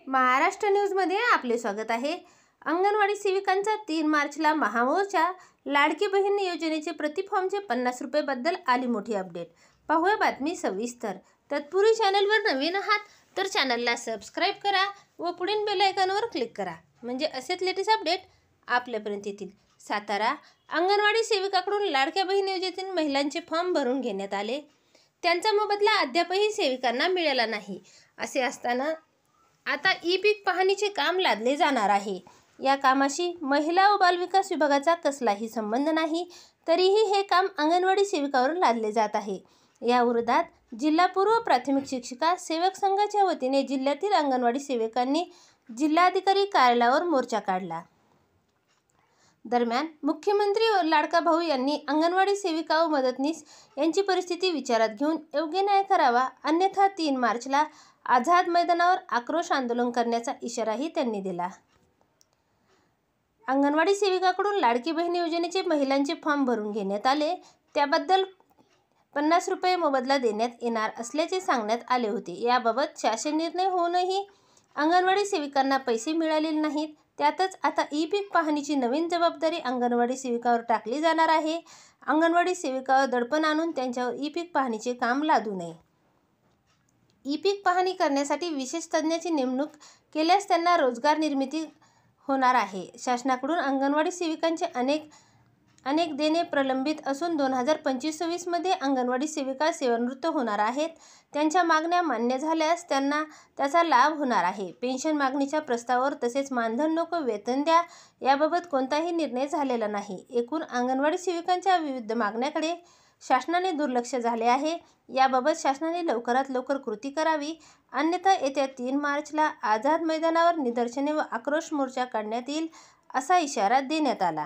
महाराष्ट्र न्यूजमध्ये आपले स्वागत आहे। अंगणवाडी सेविकांचा 3 मार्चला महामोर्चा। लाडकी बहीण योजनेचे प्रति फॉर्मचे 50 रुपये बद्दल आली मोठी अपडेट। पाहूया बातमी सविस्तर। तत्पूर्वी चॅनलवर नवीन आहात तर चॅनलला सबस्क्राइब करा व पुढील बेल आयकॉनवर क्लिक करा, म्हणजे असेच लेटेस्ट अपडेट आपल्यापर्यंत येतील। सातारा अंगणवाडी सेविकाकडून लाडक्या बहीण योजनेतील महिलांचे फॉर्म भरून घेण्यात आले। त्यांचा मोबदला अद्यापही सेविकांना मिळाला नाही। असे असताना आता ई-पीक पाहणीचे काम लादले जाणार आहे। या कामाशी महिला व बालविकास विभागाचा कसलाही संबंध नाही, तरीही हे काम अंगणवाडी सेविकावर लादले जात आहे। या विरोधात जिल्हा पूर्व प्राथमिक शिक्षिका सेवक संघाच्या वतीने जिल्ह्यातील अंगणवाडी सेविकांनी जिल्हाधिकारी कार्यालयावर मोर्चा काढला। दरम्यान मुख्यमंत्री लाडका भाऊ यांनी अंगणवाडी सेविका व मदतनीस यांची परिस्थिती विचारात घेऊन योग्य न्याय करावा, अन्यथा 3 मार्चला आझाद मैदानावर आक्रोश आंदोलन करण्याचा इशाराही त्यांनी दिला। अंगणवाडी सेविकाकडून लाडकी बहीण योजनेचे महिलांचे फॉर्म भरून घेण्यात आले, त्याबद्दल 50 रुपये मोबदला देण्यात येणार असल्याचे सांगण्यात आले होते। याबाबत शासन निर्णय होऊनही अंगणवाडी सेविकांना पैसे मिळालेले नाहीत। त्यातच आता ई-पीक पाहणीची नवीन जबाबदारी अंगणवाडी सेविकावर टाकली जाणार आहे। अंगणवाडी सेविकावर दडपण आणून त्यांच्यावर ई-पीक पाहणीचे काम लादू नये। ई-पीक पाहणी करण्यासाठी विशेष तज्ज्ञाची नेमणूक केल्यास त्यांना रोजगार निर्मिती होणार आहे। शासनाकडून अंगणवाडी सेविकांचे अनेक देणे प्रलंबित असून 2025-26 मध्ये अंगणवाडी सेविका सेवानिवृत्त होणार आहेत। त्यांच्या मागण्या मान्य झाल्यास त्यांना त्याचा लाभ होणार आहे। पेन्शन मागणीच्या प्रस्तावावर तसेच मानधन नको, वेतन द्या याबाबत कोणताही निर्णय झालेला नाही। एकूण अंगणवाडी सेविकांच्या विविध मागण्याकडे शासनाने दुर्लक्ष झाले आहे। याबाबत शासनाने लवकरात लवकर कृती करावी, अन्यथा येत्या 3 मार्चला आझाद मैदानावर निदर्शने व आक्रोश मोर्चा काढण्यात येईल, असा इशारा देण्यात आला।